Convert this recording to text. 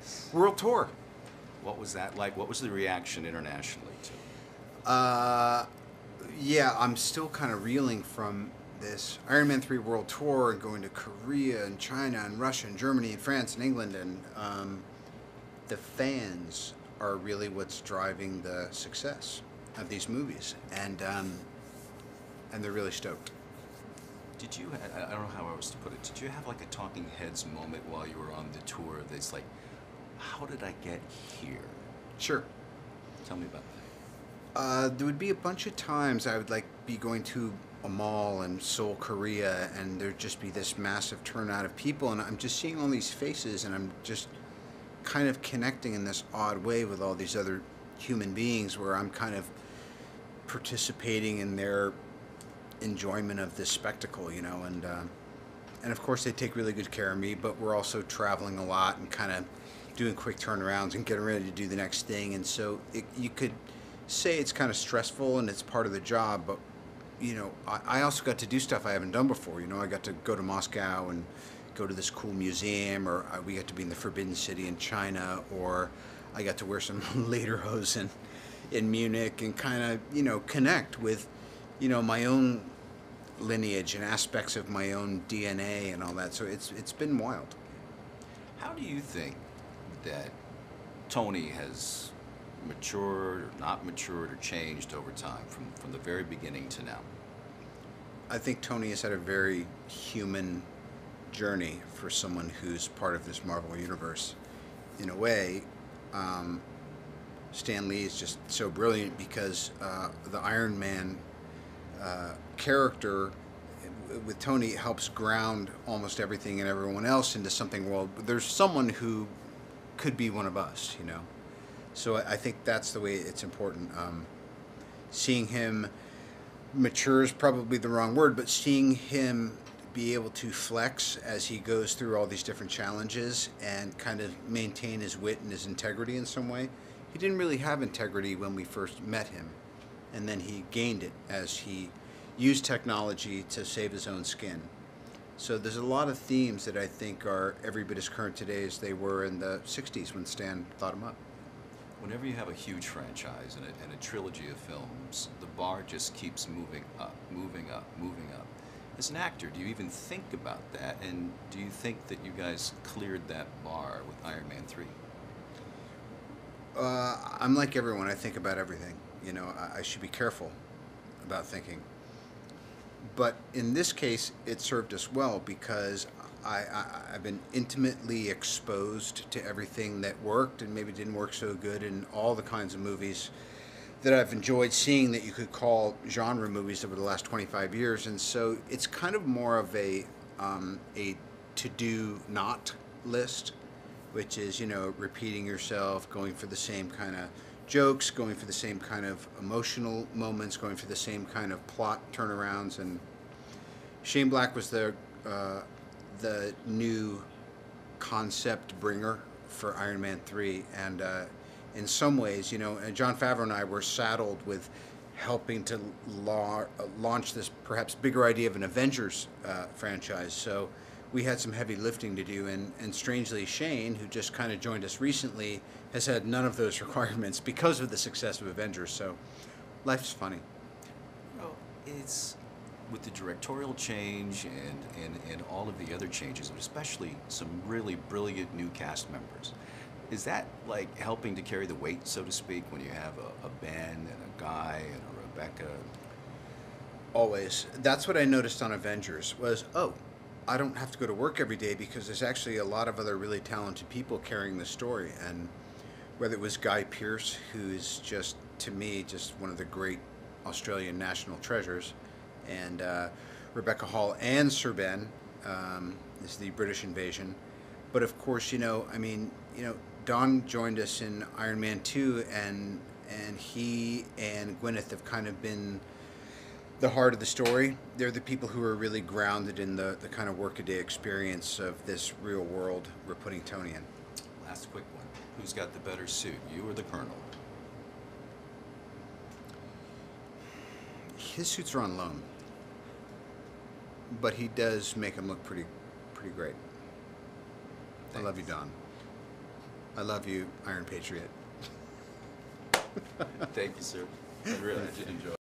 Yes. World tour. What was that like? What was the reaction internationally to? Uh, yeah, I'm still kind of reeling from this Iron Man 3 World Tour and going to Korea and China and Russia and Germany and France and England. And the fans are really what's driving the success of these movies. And they're really stoked. Did you? I don't know how else to put it. Did you have like a talking heads moment while you were on the tour? That's like, how did I get here? Sure. Tell me about that. There would be a bunch of times I would like be going to a mall in Seoul, Korea, and there'd just be this massive turnout of people, and I'm just seeing all these faces, and I'm just kind of connecting in this odd way with all these other human beings, where I'm kind of participating in their enjoyment of this spectacle, and of course they take really good care of me, but we're also traveling a lot and kind of doing quick turnarounds and getting ready to do the next thing, and so you could say it's kind of stressful and it's part of the job, but I also got to do stuff I haven't done before. I got to go to Moscow and go to this cool museum, or we got to be in the Forbidden City in China, or I got to wear some lederhosen in Munich and kind of connect with my own lineage and aspects of my own DNA and all that. So it's been wild. How do you think that Tony has matured or not matured or changed over time from the very beginning to now? I think Tony has had a very human journey for someone who's part of this Marvel universe. In a way, Stan Lee is just so brilliant because the Iron Man character with Tony helps ground almost everything and everyone else into something. Well, there's someone who could be one of us, So I think that's the way it's important. Seeing him mature is probably the wrong word, but seeing him be able to flex as he goes through all these different challenges and kind of maintain his wit and his integrity in some way. He didn't really have integrity when we first met him, and then he gained it as he used technology to save his own skin. So there's a lot of themes that I think are every bit as current today as they were in the 60s when Stan thought them up. Whenever you have a huge franchise and a trilogy of films, the bar just keeps moving up, moving up, moving up. As an actor, do you even think about that? And do you think that you guys cleared that bar with Iron Man 3? I'm like everyone. I think about everything. I should be careful about thinking. But in this case, it served us well because I've been intimately exposed to everything that worked and maybe didn't work so good in all the kinds of movies that I've enjoyed seeing that you could call genre movies over the last 25 years. And so it's kind of more of a to-do not list, which is, repeating yourself, going for the same kind of jokes, going for the same kind of emotional moments, going for the same kind of plot turnarounds. And Shane Black was the new concept bringer for Iron Man 3, and in some ways, and Jon Favreau and I were saddled with helping to launch this perhaps bigger idea of an Avengers franchise. So we had some heavy lifting to do, and strangely, Shane, who just kind of joined us recently, has had none of those requirements because of the success of Avengers. So life's funny. Well, it's with the directorial change and all of the other changes, but especially some really brilliant new cast members. Is that like helping to carry the weight, so to speak, when you have a Ben and a Guy and a Rebecca? Always. That's what I noticed on Avengers was, I don't have to go to work every day because there's actually a lot of other really talented people carrying the story. And whether it was Guy Pearce, who's just, to me, just one of the great Australian national treasures, and Rebecca Hall and Sir Ben is the British invasion. But of course, Don joined us in Iron Man 2, and he and Gwyneth have kind of been the heart of the story. They're the people who are really grounded in the kind of workaday experience of this real world we're putting Tony in. Last quick one. Who's got the better suit, you or the Colonel? His suits are on loan, but he does make him look pretty great. Thanks. I love you, Don. I love you, Iron Patriot. Thank you, sir. I really did enjoy it.